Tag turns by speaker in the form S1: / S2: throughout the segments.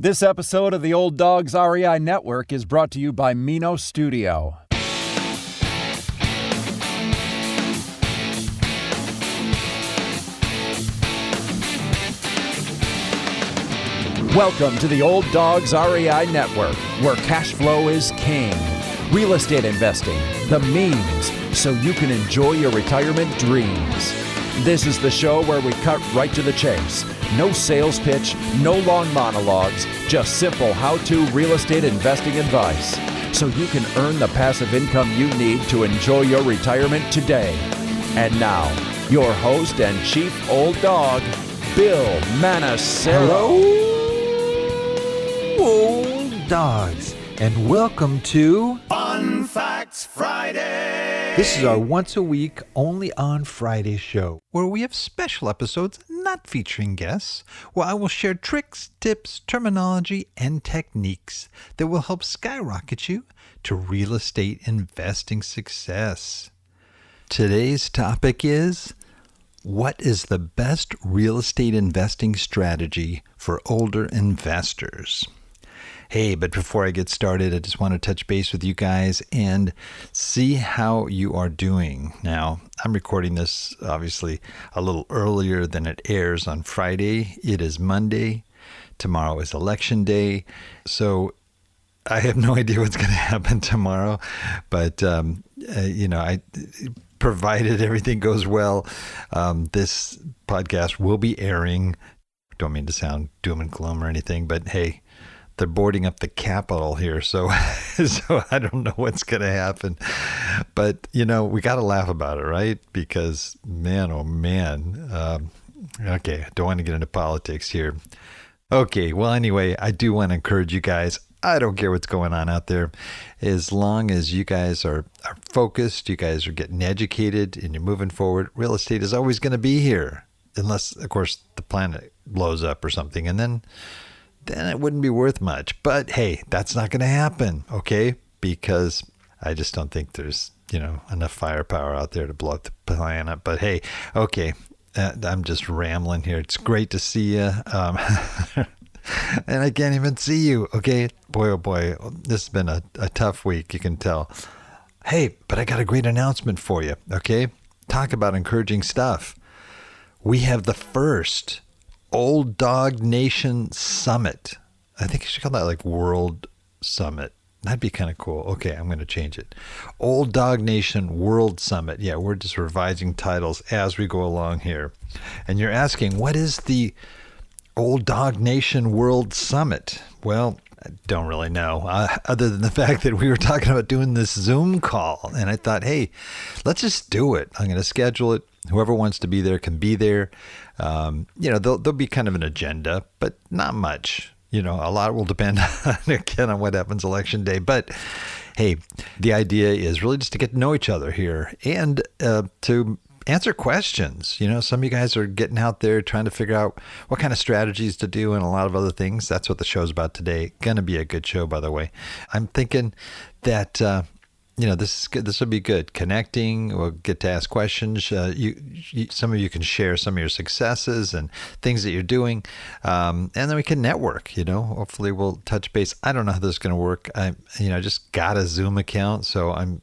S1: This episode of the Old Dogs REI Network is brought to you by Mino Studio. Welcome to the Old Dogs REI Network, where cash flow is king. Real estate investing, the means, so you can enjoy your retirement dreams. This is the show where we cut right to the chase. No sales pitch, no long monologues, just simple how-to real estate investing advice, so you can earn the passive income you need to enjoy your retirement today. And now, your host and chief old dog, Bill Manassero.
S2: Hello, old dogs, and welcome to
S3: Fun Facts Friday.
S2: This is our once a week, only on Friday show, where we have special episodes not featuring guests, where I will share tricks, tips, terminology, and techniques that will help skyrocket you to real estate investing success. Today's topic is, what is the best real estate investing strategy for older investors? Hey, but before I get started, I just want to touch base with you guys and see how you are doing. Now, I'm recording this obviously a little earlier than it airs on Friday. It is Monday. Tomorrow is election day. So I have no idea what's going to happen tomorrow. But, I provided everything goes well, this podcast will be airing. Don't mean to sound doom and gloom or anything, but hey, they're boarding up the Capitol here, so I don't know what's going to happen. But, we got to laugh about it, right? Because, man, oh, man. Okay, I don't want to get into politics here. Okay, well, anyway, I do want to encourage you guys. I don't care what's going on out there. As long as you guys are focused, you guys are getting educated, and you're moving forward, real estate is always going to be here. Unless, of course, the planet blows up or something, and then it wouldn't be worth much. But hey, that's not going to happen, okay? Because I just don't think there's, enough firepower out there to blow up the planet. But hey, okay, I'm just rambling here. It's great to see you. And I can't even see you, okay? Boy, oh boy, this has been a tough week, you can tell. Hey, but I got a great announcement for you, okay? Talk about encouraging stuff. We have the first Old Dog Nation Summit. I think you should call that like World Summit. That'd be kind of cool. Okay, I'm going to change it. Old Dog Nation World Summit. Yeah, we're just revising titles as we go along here. And you're asking, what is the Old Dog Nation World Summit? Well, I don't really know, other than the fact that we were talking about doing this Zoom call. And I thought, hey, let's just do it. I'm going to schedule it. Whoever wants to be there can be there. There'll be kind of an agenda, but not much. A lot will depend on what happens election day. But hey, the idea is really just to get to know each other here and to answer questions. Some of you guys are getting out there trying to figure out what kind of strategies to do and a lot of other things. That's what the show's about today. Going to be a good show, by the way. I'm thinking that this will be good. Connecting, we'll get to ask questions. Some of you can share some of your successes and things that you're doing, and then we can network. Hopefully we'll touch base. I don't know how this is going to work. I just got a Zoom account, so I'm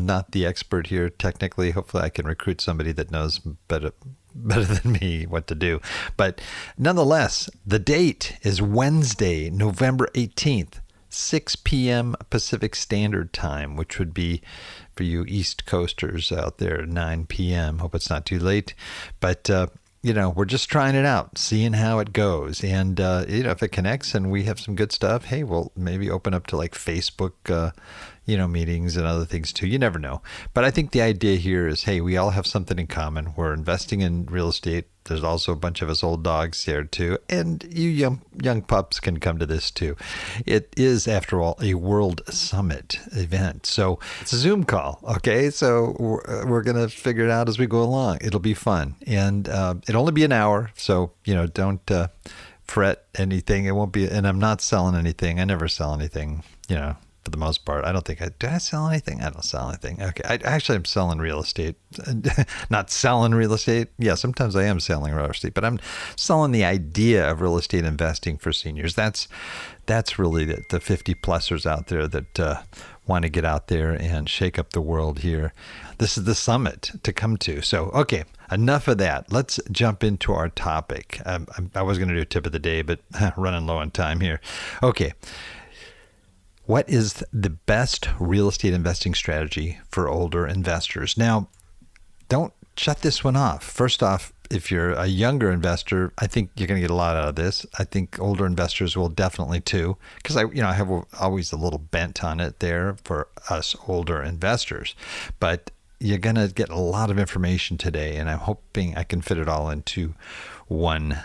S2: not the expert here technically. Hopefully I can recruit somebody that knows better than me what to do. But nonetheless, the date is Wednesday, November 18th. 6 p.m. Pacific Standard Time, which would be for you East Coasters out there, 9 p.m. Hope it's not too late. But, we're just trying it out, seeing how it goes. And, if it connects and we have some good stuff, hey, we'll maybe open up to like Facebook, meetings and other things too. You never know. But I think the idea here is, hey, we all have something in common. We're investing in real estate. There's also a bunch of us old dogs here too. And you young pups can come to this too. It is, after all, a World Summit event. So it's a Zoom call. Okay. So we're going to figure it out as we go along. It'll be fun. And it'll only be an hour. So, don't fret anything. It won't be, and I'm not selling anything. I never sell anything, for the most part. I don't think do I sell anything? I don't sell anything. Okay. I'm selling real estate, not selling real estate. Yeah, sometimes I am selling real estate, but I'm selling the idea of real estate investing for seniors. That's really the 50 plusers out there that want to get out there and shake up the world here. This is the summit to come to. So, okay, enough of that. Let's jump into our topic. I was going to do a tip of the day, but running low on time here. Okay. What is the best real estate investing strategy for older investors? Now, don't shut this one off. First off, if you're a younger investor, I think you're going to get a lot out of this. I think older investors will definitely too, because I have always a little bent on it there for us older investors. But you're going to get a lot of information today, and I'm hoping I can fit it all into one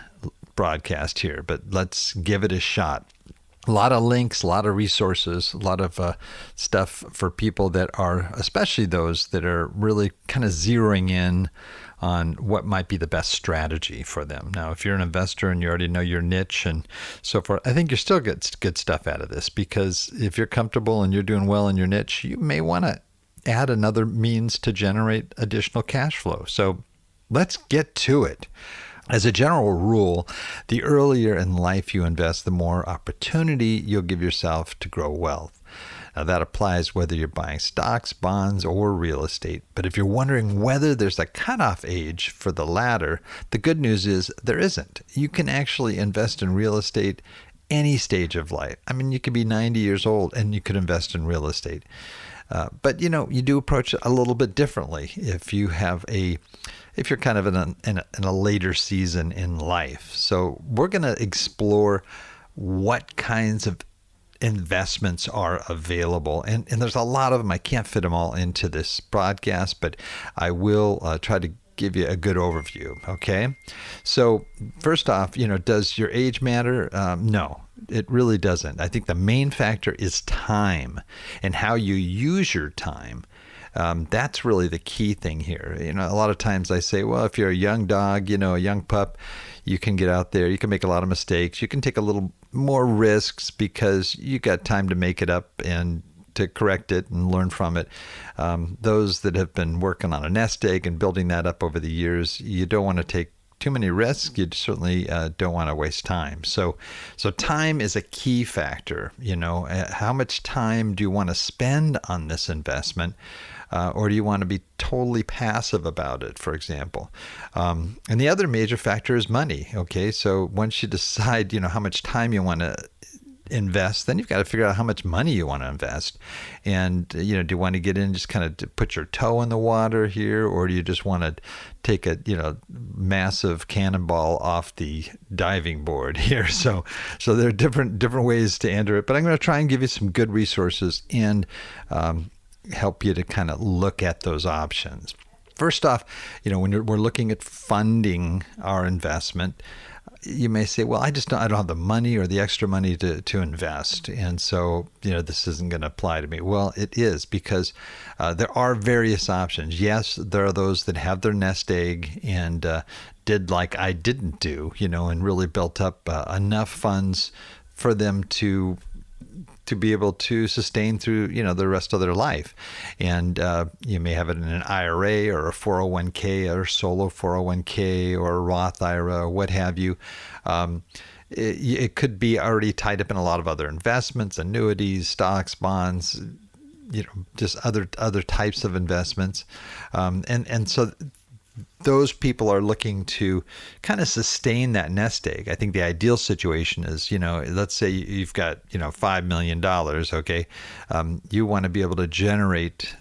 S2: broadcast here. But let's give it a shot. A lot of links, a lot of resources, a lot of stuff for people that are, especially those that are really kind of zeroing in on what might be the best strategy for them. Now, if you're an investor and you already know your niche and so forth, I think you still get good stuff out of this, because if you're comfortable and you're doing well in your niche, you may want to add another means to generate additional cash flow. So let's get to it. As a general rule, the earlier in life you invest, the more opportunity you'll give yourself to grow wealth. Now, that applies whether you're buying stocks, bonds, or real estate. But if you're wondering whether there's a cutoff age for the latter, the good news is there isn't. You can actually invest in real estate any stage of life. I mean, you could be 90 years old and you could invest in real estate. But you do approach it a little bit differently if you're kind of in a later season in life. So we're going to explore what kinds of investments are available. And there's a lot of them. I can't fit them all into this broadcast, but I will try to give you a good overview. Okay. So first off, does your age matter? No, it really doesn't. I think the main factor is time and how you use your time. That's really the key thing here. A lot of times I say, well, if you're a young dog, a young pup, you can get out there, you can make a lot of mistakes. You can take a little more risks because you got time to make it up and to correct it and learn from it. Those that have been working on a nest egg and building that up over the years, you don't want to take too many risks. You certainly don't want to waste time. So time is a key factor. How much time do you want to spend on this investment? Or do you want to be totally passive about it, for example? And the other major factor is money. Okay, so once you decide, how much time you want to invest, then you've got to figure out how much money you want to invest. And, do you want to get in, just kind of put your toe in the water here, or do you just want to take a, massive cannonball off the diving board here? So there are different ways to enter it, but I'm going to try and give you some good resources and help you to kind of look at those options. First off, when we're looking at funding our investment, you may say, well, I don't have the money or the extra money to invest. And so, this isn't going to apply to me. Well, it is, because there are various options. Yes, there are those that have their nest egg and did like I didn't do, and really built up enough funds for them to be able to sustain through, the rest of their life. And you may have it in an IRA or a 401k or solo 401k or a Roth IRA or what have you. It could be already tied up in a lot of other investments, annuities, stocks, bonds, just other types of investments. And so those people are looking to kind of sustain that nest egg. I think the ideal situation is, let's say you've got, $5 million, okay? You want to be able to generate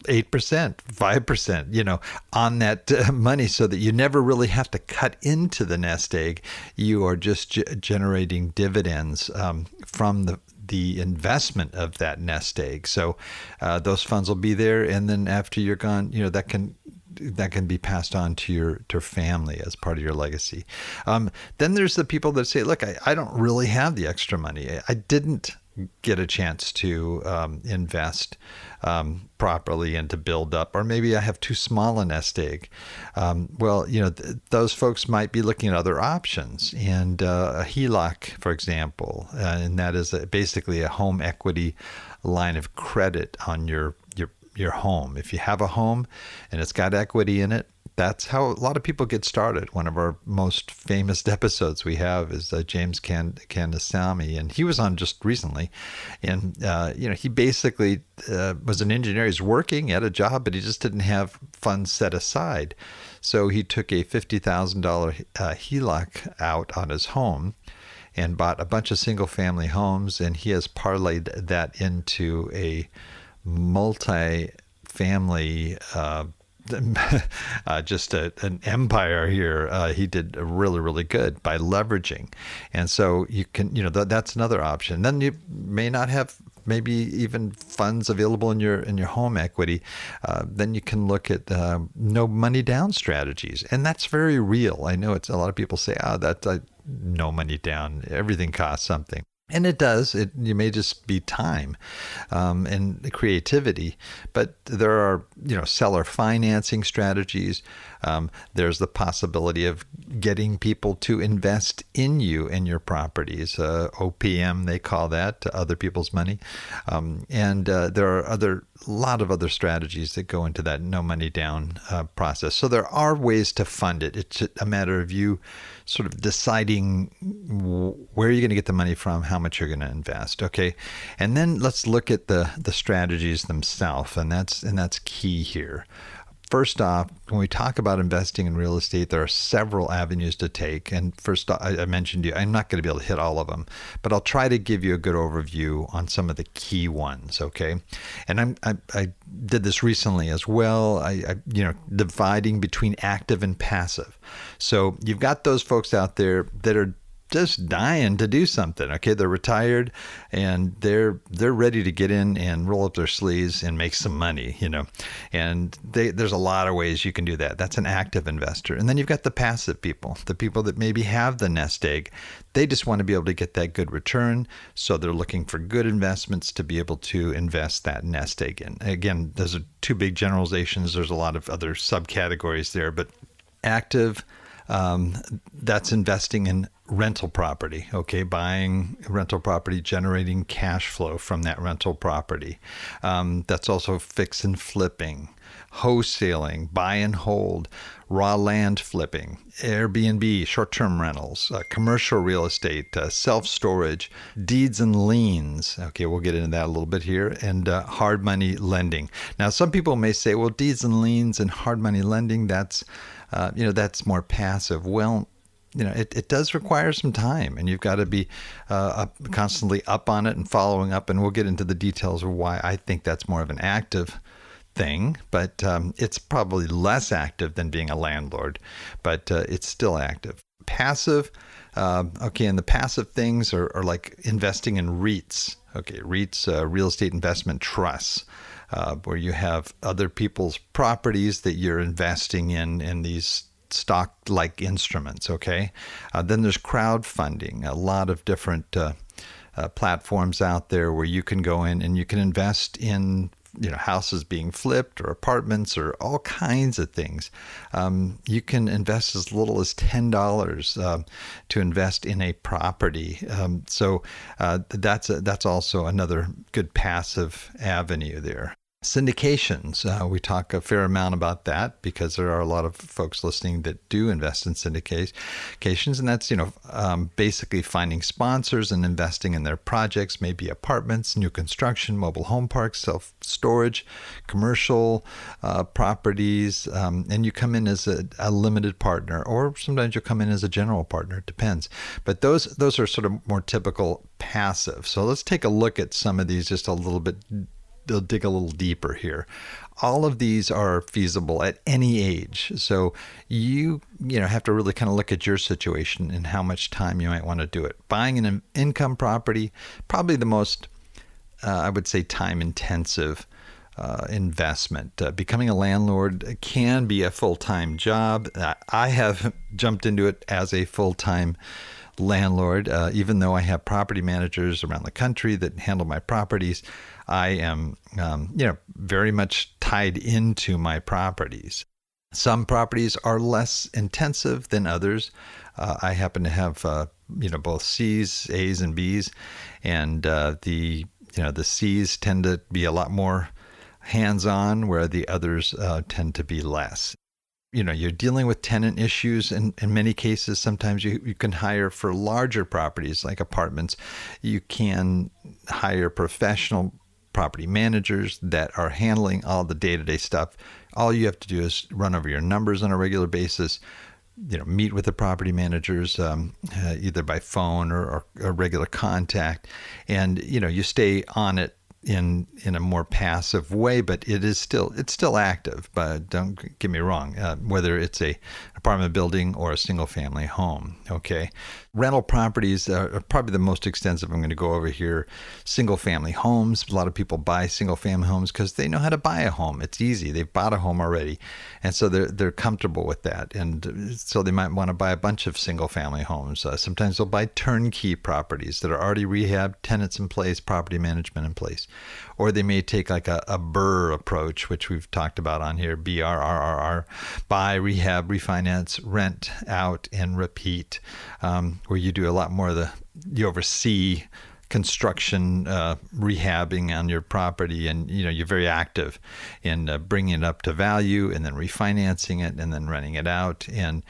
S2: 8%, 5%, on that money, so that you never really have to cut into the nest egg. You are just generating dividends from the investment of that nest egg. So those funds will be there, and then after you're gone, that can be passed on to your family as part of your legacy. Then there's the people that say, look, I don't really have the extra money. I didn't get a chance to invest properly and to build up, or maybe I have too small a nest egg. Those folks might be looking at other options, and a HELOC, for example, and that is basically a home equity line of credit on your home. If you have a home and it's got equity in it, that's how a lot of people get started. One of our most famous episodes we have is James Kandasamy, and he was on just recently. And he basically was an engineer. He's working at a job, but he just didn't have funds set aside. So he took a $50,000 HELOC out on his home and bought a bunch of single-family homes, and he has parlayed that into a multi-family an empire here. He did really, really good by leveraging. And so you can, that's another option. Then you may not have maybe even funds available in your home equity. Then you can look at no money down strategies. And that's very real. I know it's a lot of people say, that's no money down. Everything costs something. And it does. You may just be time and creativity, but there are seller financing strategies. There's the possibility of getting people to invest in you and your properties. OPM, they call that, other people's money. And there are a lot of other strategies that go into that no money down process. So there are ways to fund it. It's a matter of you sort of deciding where you're going to get the money from, how much you're going to invest. Okay. And then let's look at the strategies themselves. And that's key here. First off, when we talk about investing in real estate, there are several avenues to take. And first, I mentioned to you, I'm not going to be able to hit all of them, but I'll try to give you a good overview on some of the key ones. Okay. And I did this recently as well. Dividing between active and passive. So you've got those folks out there that are just dying to do something. Okay, they're retired and they're ready to get in and roll up their sleeves and make some money, and there's a lot of ways you can do that. That's an active investor. And then you've got the passive people, the people that maybe have the nest egg. They just want to be able to get that good return, so they're looking for good investments to be able to invest that nest egg in. Again, those are two big generalizations. There's a lot of other subcategories there, but active, that's investing in rental property, okay, buying rental property, generating cash flow from that rental property. That's also fix and flipping, wholesaling, buy and hold, raw land flipping, Airbnb, short-term rentals, commercial real estate, self-storage, deeds and liens. Okay, we'll get into that a little bit here, and hard money lending. Now, some people may say, well, deeds and liens and hard money lending, that's more passive. Well, it does require some time, and you've got to be constantly up on it and following up. And we'll get into the details of why I think that's more of an active thing, but it's probably less active than being a landlord, but it's still active. Passive, okay, and the passive things are like investing in Reits. Okay, Reits, real estate investment trusts. Where you have other people's properties that you're investing in these stock-like instruments, okay? Then there's crowdfunding, a lot of different platforms out there where you can go in and you can invest in houses being flipped or apartments or all kinds of things. You can invest as little as $10 to invest in a property. So that's also another good passive avenue there. Syndications, we talk a fair amount about that because there are a lot of folks listening that do invest in syndications, and that's basically finding sponsors and investing in their projects, maybe apartments, new construction, mobile home parks, self-storage, commercial properties, and you come in as a limited partner, or sometimes you'll come in as a general partner. It depends, but those are sort of more typical passive. So let's take a look at some of these just a little bit. They'll dig a little deeper here. All of these are feasible at any age. So you have to really kind of look at your situation and how much time you might want to do it. Buying an income property, probably the most, I would say, time-intensive investment. Becoming a landlord can be a full-time job. I have jumped into it as a full-time landlord. Even though I have property managers around the country that handle my properties, I am, very much tied into my properties. Some properties are less intensive than others. I happen to have, both C's, A's, and B's, and the C's tend to be a lot more hands-on, where the others tend to be less. You're dealing with tenant issues, and in many cases, sometimes you can hire for larger properties like apartments. You can hire professional property managers that are handling all the day-to-day stuff. All you have to do is run over your numbers on a regular basis, meet with the property managers, either by phone or regular contact. And, you stay on it in a more passive way, but it's still active. But don't get me wrong, whether it's a apartment building or a single family home. Okay, rental properties are probably the most extensive. I'm going to go over here. Single family homes. A lot of people buy single family homes because they know how to buy a home. It's easy. They've bought a home already, and so they're comfortable with that. And so they might want to buy a bunch of single family homes. Sometimes they'll buy turnkey properties that are already rehabbed, tenants in place, property management in place. Or they may take like a BRRRR approach, which we've talked about on here, BRRRR, buy, rehab, refinance, rent out, and repeat, where you do a lot more you oversee construction, rehabbing on your property, and you're very active in bringing it up to value and then refinancing it and then renting it out, and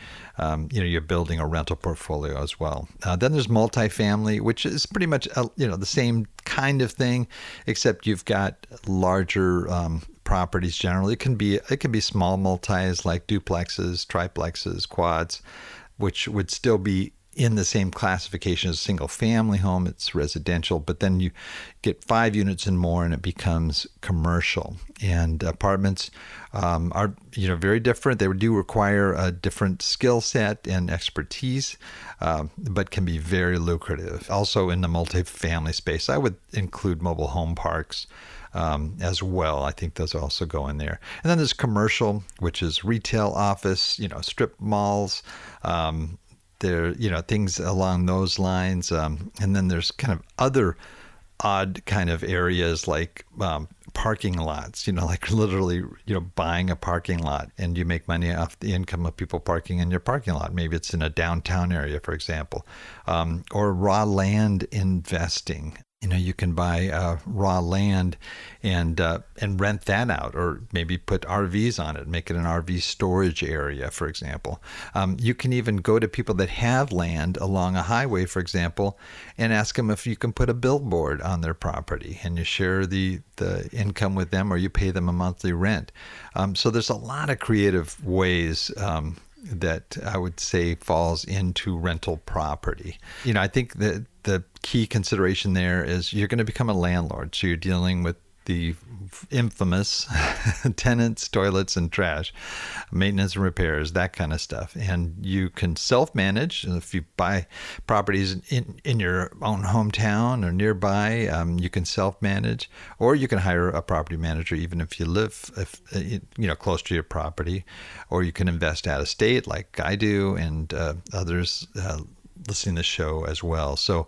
S2: you're building a rental portfolio as well. Then there's multifamily, which is pretty much the same kind of thing, except you've got larger properties. Generally, it can be small multis like duplexes, triplexes, quads, which would still be in the same classification as a single family home. It's residential, but then you get 5 units and more and it becomes commercial. And apartments are very different. They do require a different skill set and expertise, but can be very lucrative. Also in the multifamily space, I would include mobile home parks as well. I think those also go in there. And then there's commercial, which is retail, office, strip malls, there, things along those lines. And then there's kind of other odd kind of areas like parking lots, like literally, buying a parking lot, and you make money off the income of people parking in your parking lot. Maybe it's in a downtown area, for example, or raw land investing. You can buy raw land and rent that out, or maybe put RVs on it, make it an RV storage area, for example. You can even go to people that have land along a highway, for example, and ask them if you can put a billboard on their property, and you share the income with them, or you pay them a monthly rent. So there's a lot of creative ways that I would say falls into rental property. I think that the key consideration there is you're going to become a landlord. So you're dealing with the infamous tenants, toilets, and trash, maintenance and repairs, that kind of stuff. And you can self-manage. If you buy properties in your own hometown or nearby, you can self-manage, or you can hire a property manager even if you live close to your property, or you can invest out of state like I do, and others listening to the show as well. So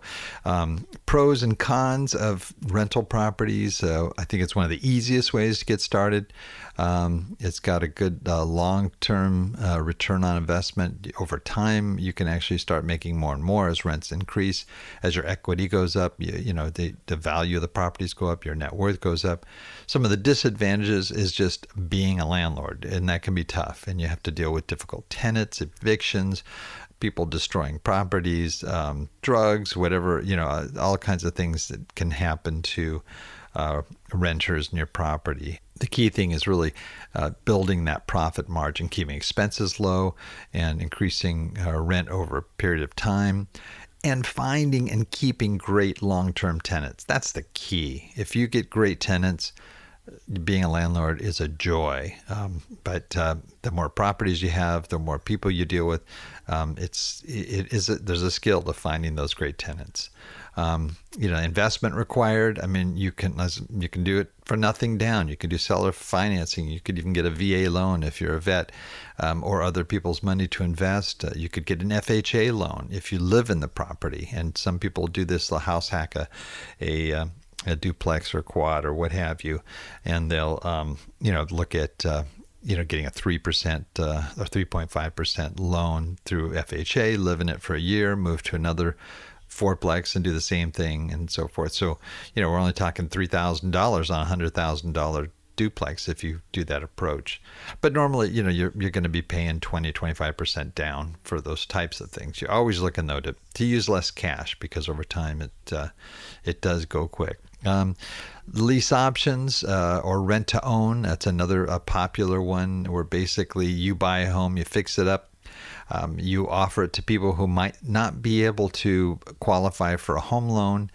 S2: pros and cons of rental properties. I think it's one of the easiest ways to get started. It's got a good long-term return on investment. Over time, you can actually start making more and more as rents increase. As your equity goes up, the value of the properties go up, your net worth goes up. Some of the disadvantages is just being a landlord, and that can be tough. And you have to deal with difficult tenants, evictions, people destroying properties, drugs, whatever, all kinds of things that can happen to renters in your property. The key thing is really building that profit margin, keeping expenses low, and increasing rent over a period of time, and finding and keeping great long-term tenants. That's the key. If you get great tenants, being a landlord is a joy. But the more properties you have, the more people you deal with, there's a skill to finding those great tenants. Investment required. I mean, you can do it for nothing down. You can do seller financing. You could even get a VA loan if you're a vet, or other people's money to invest. You could get an FHA loan if you live in the property. And some people do this. They'll house hack a duplex or quad or what have you, and they'll look at getting a 3% or 3.5% loan through FHA, live in it for a year, move to another fourplex and do the same thing, and so forth. So we're only talking $3,000 on a $100,000 duplex if you do that approach. But normally, you're going to be paying 20-25% down for those types of things. You're always looking though to use less cash, because over time it does go quick. Lease options or rent to own, that's another popular one, where basically you buy a home, you fix it up, you offer it to people who might not be able to qualify for a home loan.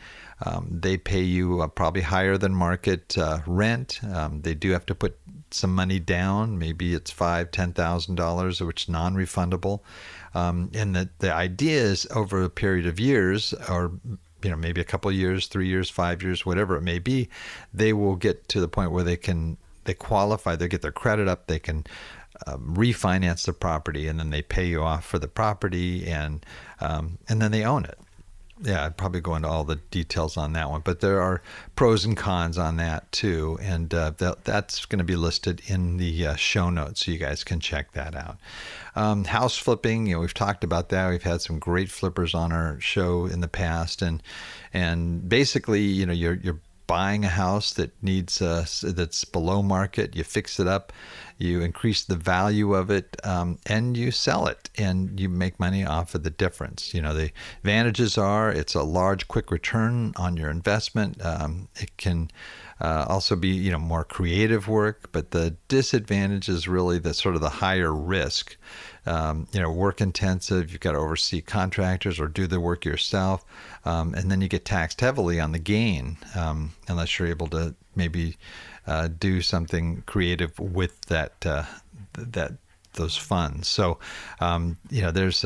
S2: They pay you probably higher than market rent. They do have to put some money down. Maybe it's $5,000-$10,000, which is non-refundable. And the idea is, over a period of years, or maybe a couple of years, 3 years, 5 years, whatever it may be, they will get to the point where they qualify, they get their credit up, they can refinance the property, and then they pay you off for the property, and then they own it. Yeah, I'd probably go into all the details on that one, but there are pros and cons on that too, and that's going to be listed in the show notes, so you guys can check that out. House flipping, we've talked about that. We've had some great flippers on our show in the past, and basically, you're buying a house that needs that's below market. You fix it up, you increase the value of it, and you sell it, and you make money off of the difference. The advantages are it's a large, quick return on your investment. It can also be more creative work, but the disadvantage is really the sort of the higher risk. Work intensive. You've got to oversee contractors or do the work yourself, and then you get taxed heavily on the gain, unless you're able to maybe do something creative with those funds. So there's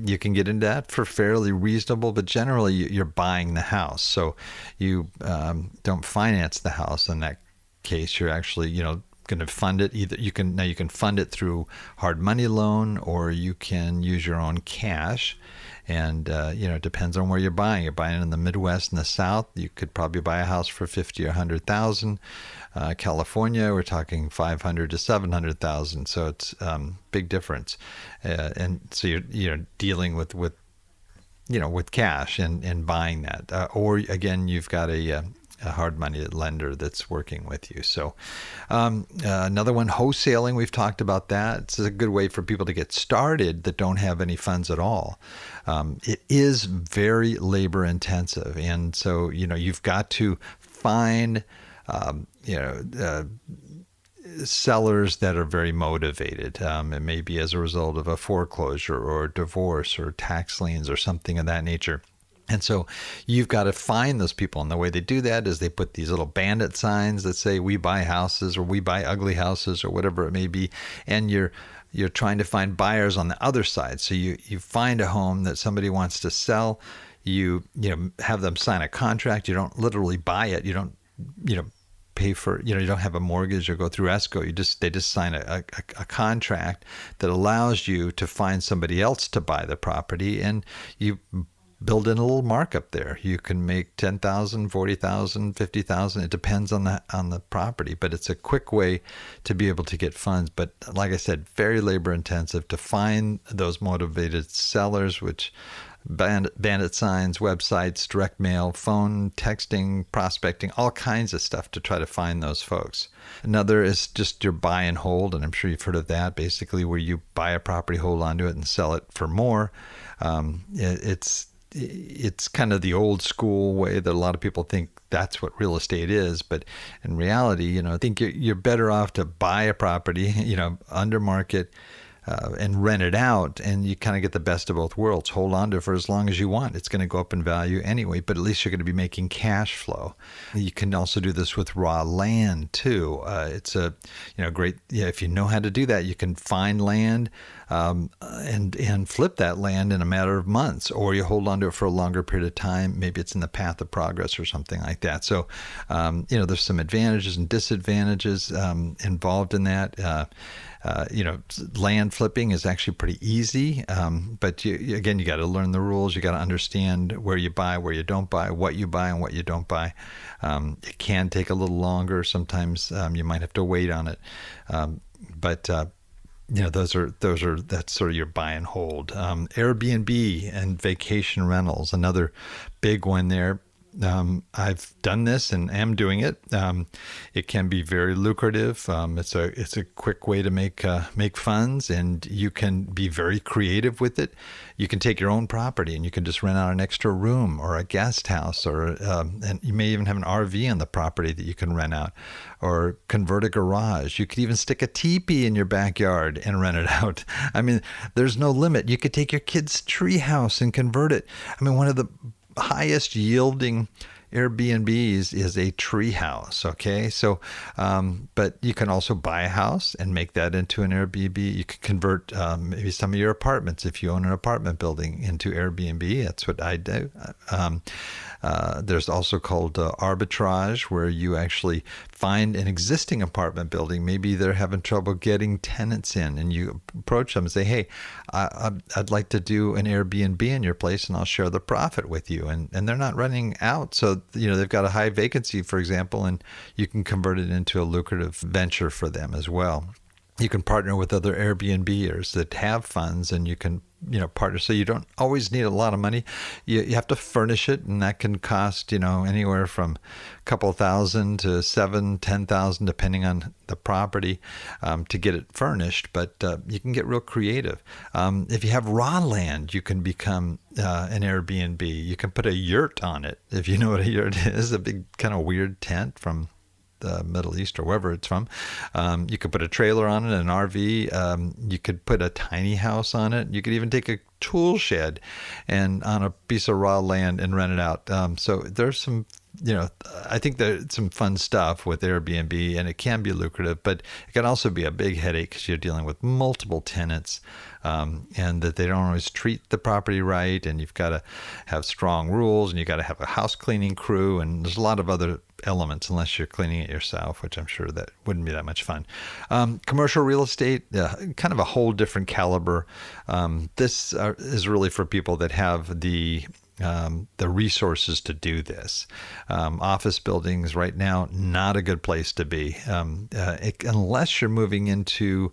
S2: you can get into that for fairly reasonable, but generally you're buying the house, so you don't finance the house. In that case, you're actually going to fund it. Either you can fund it through hard money loan, or you can use your own cash. And it depends on where you're buying. You're buying in the Midwest and the South, you could probably buy a house for $50,000 or $100,000. California, we're talking $500,000 to $700,000. So it's big difference. And so you're dealing with cash and buying that. Or again, you've got a hard money lender that's working with you. So another one, wholesaling, we've talked about that. It's a good way for people to get started that don't have any funds at all. It is very labor intensive, and so you've got to find sellers that are very motivated. It may be as a result of a foreclosure or a divorce or tax liens or something of that nature. And so you've got to find those people. And the way they do that is they put these little bandit signs that say, we buy houses, or we buy ugly houses, or whatever it may be. And you're trying to find buyers on the other side. So you find a home that somebody wants to sell. You have them sign a contract. You don't literally buy it. You don't pay for, you don't have a mortgage or go through escrow. They just sign a contract that allows you to find somebody else to buy the property, and you build in a little markup there. You can make $10,000, $40,000, $50,000. It depends on the property, but it's a quick way to be able to get funds. But like I said, very labor intensive to find those motivated sellers, which bandit signs, websites, direct mail, phone, texting, prospecting, all kinds of stuff to try to find those folks. Another is just your buy and hold, and I'm sure you've heard of that, basically where you buy a property, hold onto it, and sell it for more. It's kind of the old school way that a lot of people think that's what real estate is, but in reality, I think you're better off to buy a property, under market, and rent it out, and you kind of get the best of both worlds. Hold on to it for as long as you want. It's going to go up in value anyway, but at least you're going to be making cash flow. You can also do this with raw land too. It's a great, if you know how to do that, you can find land and flip that land in a matter of months, or you hold on to it for a longer period of time. Maybe it's in the path of progress or something like that. So, there's some advantages and disadvantages involved in that. Land flipping is actually pretty easy, but you got to learn the rules. You got to understand where you buy, where you don't buy, what you buy and what you don't buy. It can take a little longer. Sometimes you might have to wait on it, but that's sort of your buy and hold. Airbnb and vacation rentals, another big one there. I've done this and am doing it. It can be very lucrative. It's a quick way to make funds, and you can be very creative with it. You can take your own property and you can just rent out an extra room or a guest house, and you may even have an RV on the property that you can rent out, or convert a garage. You could even stick a teepee in your backyard and rent it out. I mean, there's no limit. You could take your kid's tree house and convert it. I mean, one of the highest yielding Airbnbs is a tree house. Okay. So, but you can also buy a house and make that into an Airbnb. You can convert maybe some of your apartments, if you own an apartment building, into Airbnb. That's what I do. There's also called arbitrage, where you actually find an existing apartment building. Maybe they're having trouble getting tenants in, and you approach them and say, hey, I'd like to do an Airbnb in your place, and I'll share the profit with you. And they're not running out. So, they've got a high vacancy, for example, and you can convert it into a lucrative venture for them as well. You can partner with other Airbnbers that have funds, and you can partner. So you don't always need a lot of money. You have to furnish it, and that can cost anywhere from a couple thousand to $7,000-$10,000, depending on the property, to get it furnished. But you can get real creative. If you have raw land, you can become an Airbnb. You can put a yurt on it, if you know what a yurt is, a big kind of weird tent from the Middle East or wherever it's from. You could put a trailer on it, an RV. You could put a tiny house on it. You could even take a tool shed and on a piece of raw land and rent it out. So there's some, I think there's some fun stuff with Airbnb, and it can be lucrative, but it can also be a big headache because you're dealing with multiple tenants, and that they don't always treat the property right, and you've got to have strong rules, and you've got to have a house cleaning crew, and there's a lot of other elements, unless you're cleaning it yourself, which I'm sure that wouldn't be that much fun. Commercial real estate, kind of a whole different caliber. This is really for people that have the resources to do this. Office buildings right now, not a good place to be, unless you're moving into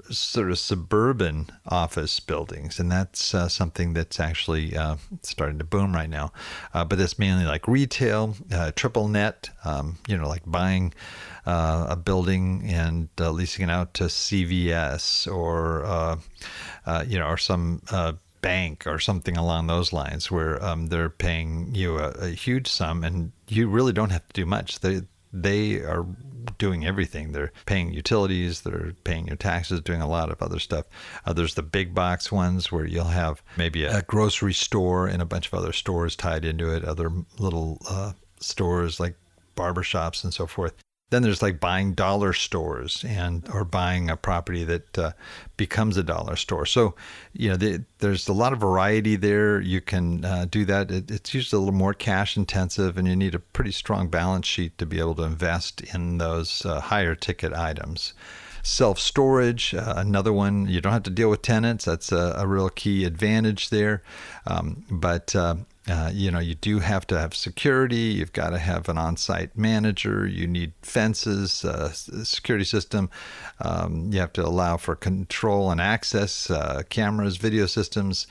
S2: sort of suburban office buildings, and that's something that's actually starting to boom right now. But it's mainly like retail, triple net, like buying a building and leasing it out to CVS or some bank or something along those lines, where they're paying you a huge sum, and you really don't have to do much. They are doing everything. They're paying utilities, they're paying your taxes, doing a lot of other stuff. There's the big box ones where you'll have maybe a grocery store and a bunch of other stores tied into it, other little stores like barbershops and so forth. Then there's like buying dollar stores or buying a property that becomes a dollar store. So, there's a lot of variety there. You can do that. It's usually a little more cash intensive, and you need a pretty strong balance sheet to be able to invest in those higher ticket items. Self-storage, another one. You don't have to deal with tenants. That's a real key advantage there. But you do have to have security. You've got to have an on-site manager. You need fences, security system. You have to allow for control and access, cameras, video systems.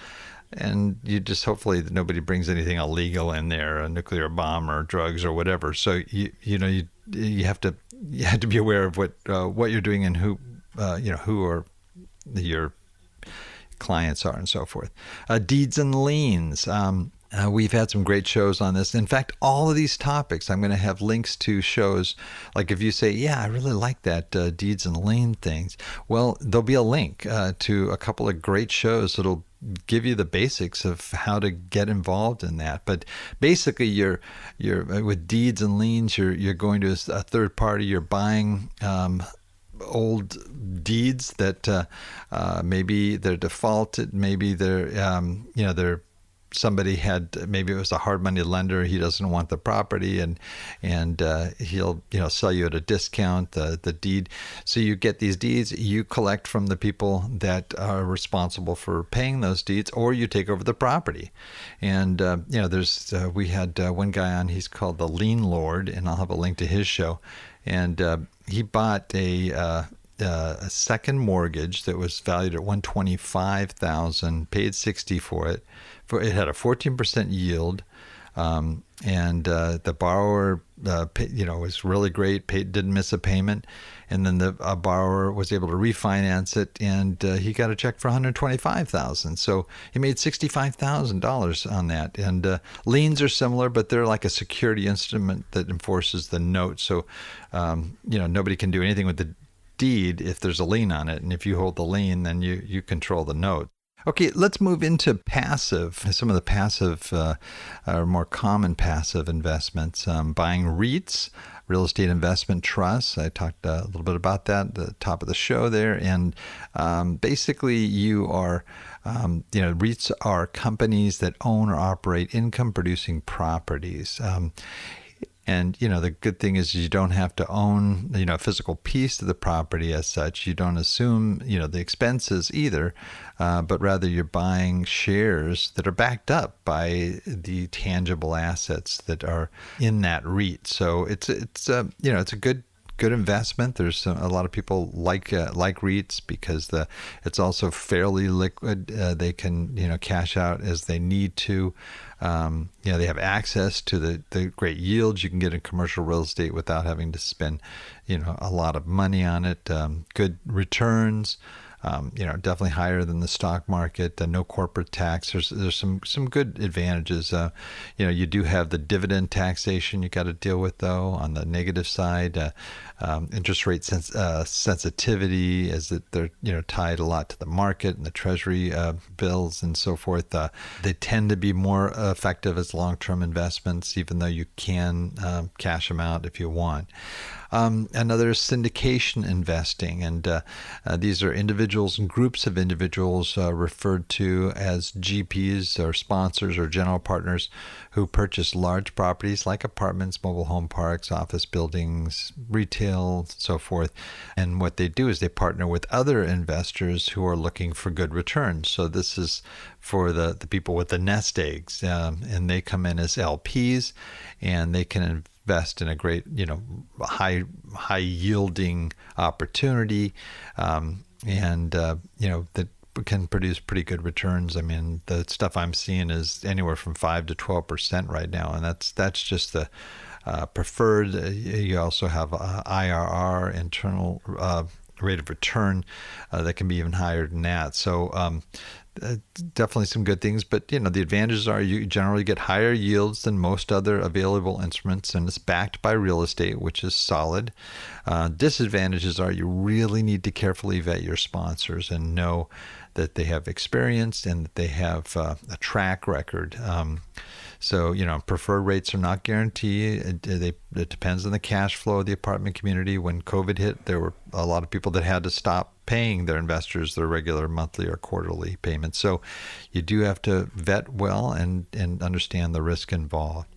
S2: And you just hopefully that nobody brings anything illegal in there, a nuclear bomb or drugs or whatever. So you have to be aware of what you're doing and who are your clients are and so forth. Deeds and liens. We've had some great shows on this. In fact, all of these topics, I'm going to have links to shows. Like if you say, yeah, I really like that deeds and lien things. Well, there'll be a link to a couple of great shows that'll give you the basics of how to get involved in that. But basically, you're with deeds and liens, you're going to a third party. You're buying old deeds that maybe they're defaulted, maybe they're somebody had, maybe it was a hard money lender, he doesn't want the property, and he'll sell you at a discount the deed. So you get these deeds, you collect from the people that are responsible for paying those deeds, or you take over the property. And there's we had one guy on, he's called the Lien Lord, and I'll have a link to his show. And he bought a second mortgage that was valued at $125,000, paid $60,000 for it. It had a 14% yield, and the borrower, was really great. Didn't miss a payment, and then the borrower was able to refinance it, and he got a check for $125,000. So he made $65,000 on that. And liens are similar, but they're like a security instrument that enforces the note. So nobody can do anything with the deed if there's a lien on it, and if you hold the lien, then you control the note. Okay, let's move into passive, some of the passive, or more common passive investments. Buying Reits, real estate investment trusts. I talked a little bit about that at the top of the show there. And basically you are, Reits are companies that own or operate income-producing properties. And, the good thing is you don't have to own, a physical piece of the property as such. You don't assume, the expenses either, but rather you're buying shares that are backed up by the tangible assets that are in that REIT. So it's a good investment. There's a lot of people like REITs because it's also fairly liquid. They can cash out as they need to. They have access to the great yields you can get in commercial real estate without having to spend a lot of money on it. Good returns. Definitely higher than the stock market. No corporate tax. There's some good advantages. You do have the dividend taxation you got to deal with though. On the negative side, interest rate sensitivity, as that they're tied a lot to the market and the treasury bills and so forth. They tend to be more effective as long-term investments, even though you can cash them out if you want. Another is syndication investing, and these are individuals and groups of individuals referred to as GPs or sponsors or general partners who purchase large properties like apartments, mobile home parks, office buildings, retail, so forth. And what they do is they partner with other investors who are looking for good returns. So this is for the people with the nest eggs, and they come in as LPs, and they can invest in a great, high yielding opportunity, that can produce pretty good returns. I mean, the stuff I'm seeing is anywhere from 5 to 12% right now, and that's just the preferred. You also have IRR, internal rate of return, that can be even higher than that. So definitely some good things, but the advantages are you generally get higher yields than most other available instruments, and it's backed by real estate, which is solid. Disadvantages are you really need to carefully vet your sponsors and know that they have experience and that they have a track record. So, preferred rates are not guaranteed. It depends on the cash flow of the apartment community. When COVID hit, there were a lot of people that had to stop paying their investors their regular monthly or quarterly payments. So you do have to vet well and understand the risk involved.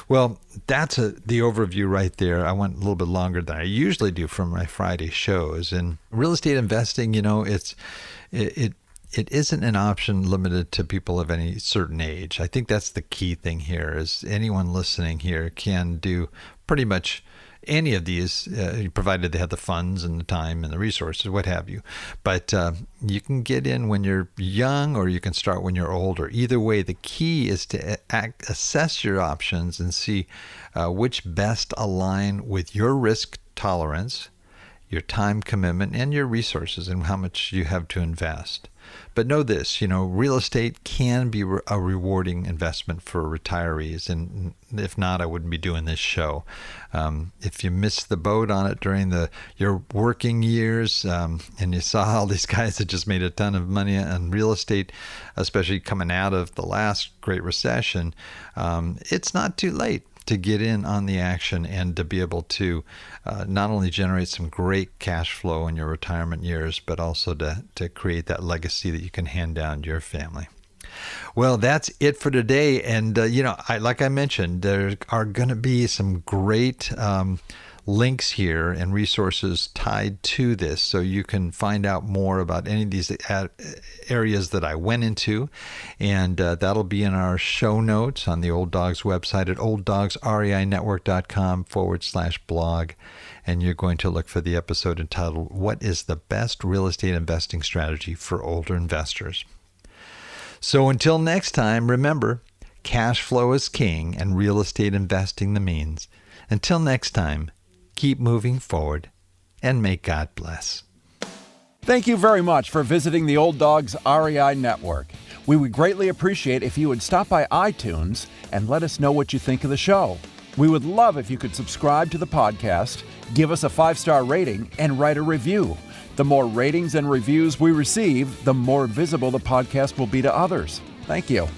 S2: Well, that's the overview right there. I went a little bit longer than I usually do from my Friday shows. And real estate investing, it isn't an option limited to people of any certain age. I think that's the key thing here, is anyone listening here can do pretty much any of these, provided they have the funds and the time and the resources, what have you. But you can get in when you're young, or you can start when you're older. Either way, the key is to assess your options and see which best align with your risk tolerance your time commitment, and your resources and how much you have to invest. But know this, real estate can be a rewarding investment for retirees. And if not, I wouldn't be doing this show. If you missed the boat on it during your working years, and you saw all these guys that just made a ton of money on real estate, especially coming out of the last Great Recession, it's not too late to get in on the action and to be able to not only generate some great cash flow in your retirement years, but also to create that legacy that you can hand down to your family. Well, that's it for today. And, like I mentioned, there are going to be some great links here and resources tied to this, so you can find out more about any of these areas that I went into, and that'll be in our show notes on the Old Dogs website at olddogsreinetwork.com/blog, and you're going to look for the episode entitled "What is the Best Real Estate Investing Strategy for Older Investors?" So until next time, remember, cash flow is king and real estate investing the means. Until next time, keep moving forward, and may God bless.
S1: Thank you very much for visiting the Old Dogs REI Network. We would greatly appreciate if you would stop by iTunes and let us know what you think of the show. We would love if you could subscribe to the podcast, give us a 5-star rating, and write a review. The more ratings and reviews we receive, the more visible the podcast will be to others. Thank you.